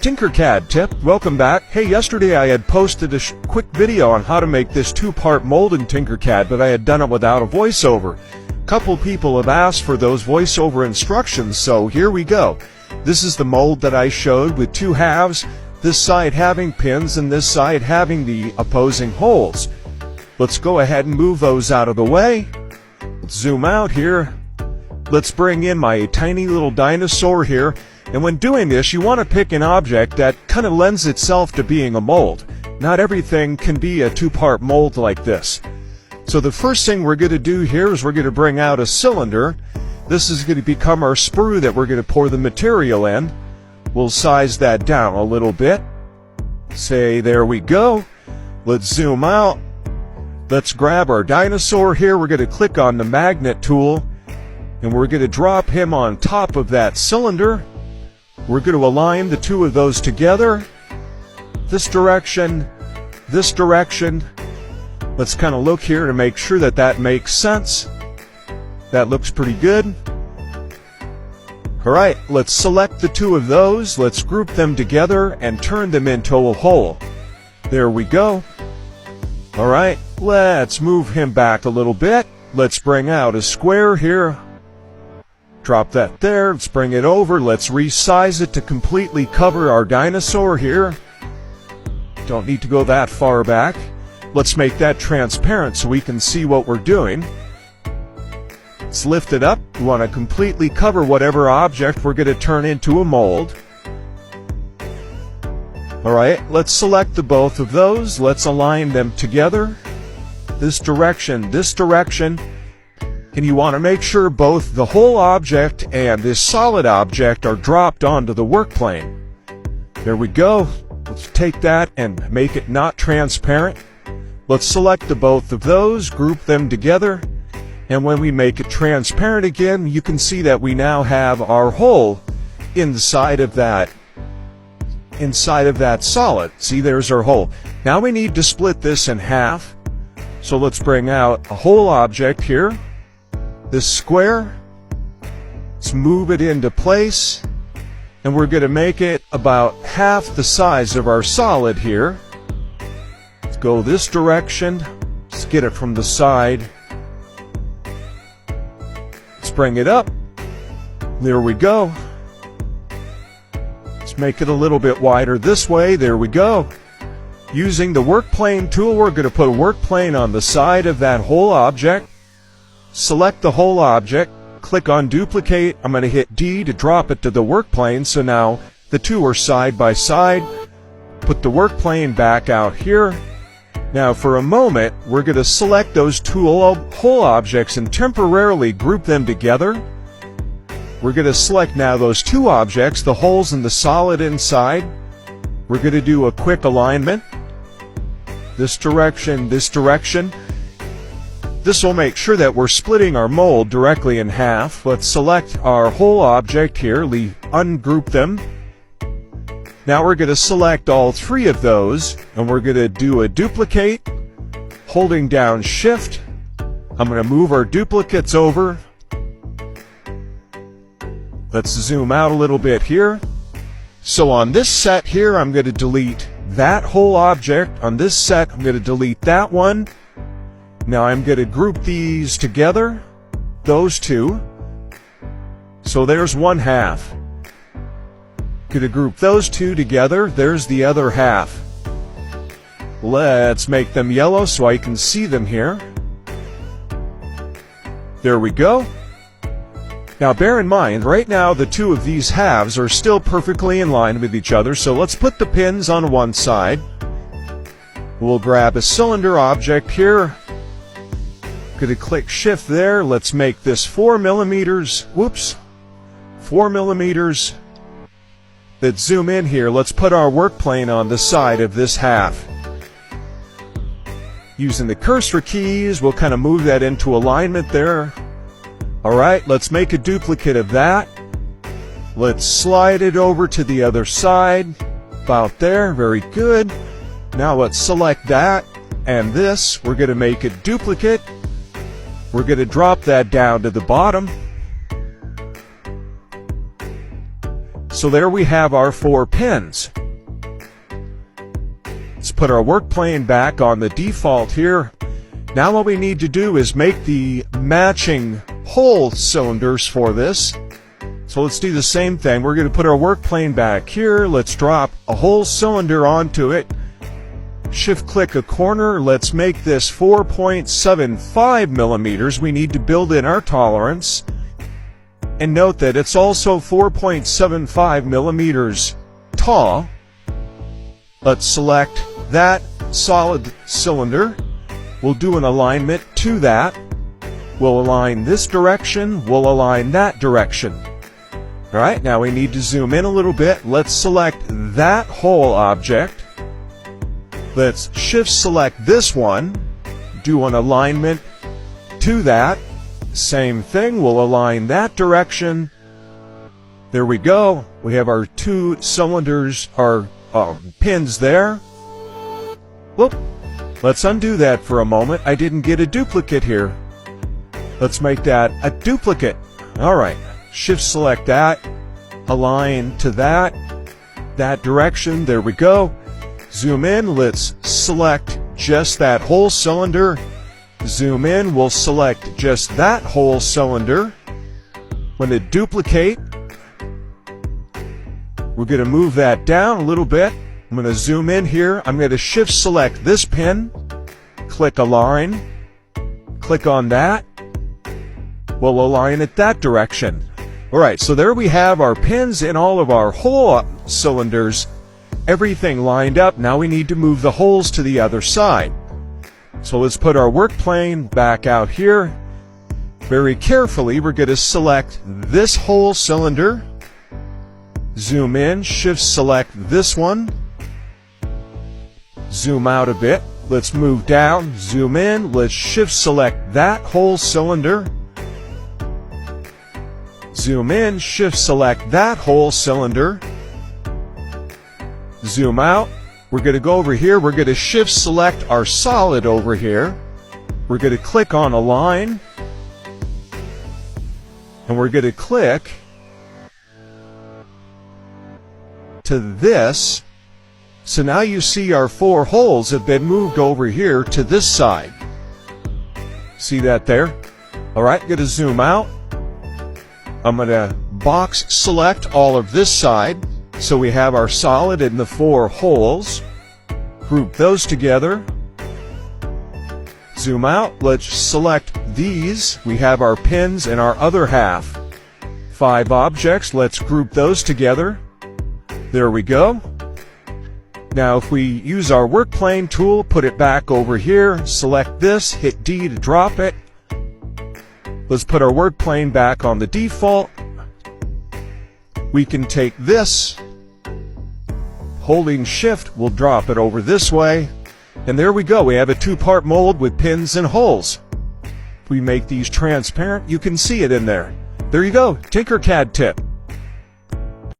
TinkerCAD tip, welcome back. Hey, yesterday I had posted a quick video on how to make this two-part mold in TinkerCAD, but I had done it without a voiceover. A couple people have asked for those voiceover instructions, so here we go. This is the mold that I showed with two halves, this side having pins and this side having the opposing holes. Let's go ahead and move those out of the way. Let's zoom out here. Let's bring in my tiny little dinosaur here. And when doing this, you want to pick an object that kind of lends itself to being a mold. Not everything can be a two-part mold like this. So the first thing we're going to do here is we're going to bring out a cylinder. This is going to become our sprue that we're going to pour the material in. We'll size that down a little bit. Say, there we go. Let's zoom out. Let's grab our dinosaur here. We're going to click on the magnet tool, and we're going to drop him on top of that cylinder. We're going to align the two of those together. This direction, this direction. Let's kind of look here to make sure that that makes sense. That looks pretty good. Alright, let's select the two of those. Let's group them together and turn them into a hole. There we go. Alright, let's move him back a little bit. Let's bring out a square here. Drop that there, let's bring it over, let's resize it to completely cover our dinosaur here. Don't need to go that far back. Let's make that transparent so we can see what we're doing. Let's lift it up. We want to completely cover whatever object we're going to turn into a mold. Alright, let's select the both of those. Let's align them together. This direction, this direction. And you want to make sure both the whole object and this solid object are dropped onto the work plane. There we go. Let's take that and make it not transparent. Let's select the both of those, group them together, and when we make it transparent again, you can see that we now have our hole inside of that solid. See, there's our hole. Now we need to split this in half. So let's bring out a whole object here. This square, let's move it into place, and we're going to make it about half the size of our solid here. Let's go this direction, let's get it from the side. Let's bring it up, there we go. Let's make it a little bit wider this way, there we go. Using the work plane tool, we're going to put a work plane on the side of that whole object. Select the whole object, click on duplicate. I'm going to hit D to drop it to the work plane, so now the two are side by side. Put the work plane back out here. Now for a moment, we're going to select those two whole objects and temporarily group them together. We're going to select now those two objects, the holes and the solid inside. We're going to do a quick alignment. This direction, this direction. This will make sure that we're splitting our mold directly in half. Let's select our whole object here, ungroup them. Now we're going to select all three of those, and we're going to do a duplicate, holding down Shift. I'm going to move our duplicates over. Let's zoom out a little bit here. So on this set here, I'm going to delete that whole object. On this set, I'm going to delete that one. Now I'm going to group these together, those two. So there's one half. Going to group those two together, there's the other half. Let's make them yellow so I can see them here. There we go. Now bear in mind, right now the two of these halves are still perfectly in line with each other, so let's put the pins on one side. We'll grab a cylinder object here. Going to click Shift there. Let's make this 4 millimeters. Whoops. 4 millimeters. Let's zoom in here. Let's put our work plane on the side of this half. Using the cursor keys, we'll kind of move that into alignment there. Alright, let's make a duplicate of that. Let's slide it over to the other side. About there. Very good. Now let's select that and this. We're going to make a duplicate. We're going to drop that down to the bottom. So there we have our 4 pins. Let's put our work plane back on the default here. Now what we need to do is make the matching hole cylinders for this. So let's do the same thing. We're going to put our work plane back here. Let's drop a hole cylinder onto it. Shift click a corner. Let's make this 4.75 millimeters. We need to build in our tolerance. And note that it's also 4.75 millimeters tall. Let's select that solid cylinder. We'll do an alignment to that. We'll align this direction. We'll align that direction. All right, now we need to zoom in a little bit. Let's select that whole object. Let's shift select this one. Do an alignment to that. Same thing, we'll align that direction. There we go. We have our 2 cylinders, our pins there. Whoop. Let's undo that for a moment. I didn't get a duplicate here. Let's make that a duplicate. All right. Shift select that, align to that direction. There we go. Zoom in. Let's select just that whole cylinder. Zoom in. We'll select just that whole cylinder. When to duplicate, we're going to move that down a little bit. I'm going to zoom in here. I'm going to shift select this pin. Click align. Click on that. We'll align it that direction. Alright, so there we have our pins in all of our hole cylinders. Everything lined up. Now we need to move the holes to the other side. So let's put our work plane back out here. Very carefully, we're going to select this whole cylinder. Zoom in, shift select this one. Zoom out a bit. Let's move down, zoom in. Let's shift select that whole cylinder. Zoom in, shift select that whole cylinder. Zoom out. We're going to go over here. We're going to shift select our solid over here. We're going to click on align. And we're going to click to this. So now you see our 4 holes have been moved over here to this side. See that there? All right, going to zoom out. I'm going to box select all of this side. So we have our solid in the 4 holes. Group those together. Zoom out. Let's select these. We have our pins in our other half. 5 objects. Let's group those together. There we go. Now if we use our work plane tool, put it back over here, select this, hit D to drop it. Let's put our work plane back on the default. We can take this, holding shift, we'll drop it over this way. And there we go, we have a 2-part mold with pins and holes. If we make these transparent, you can see it in there. There you go, TinkerCAD tip.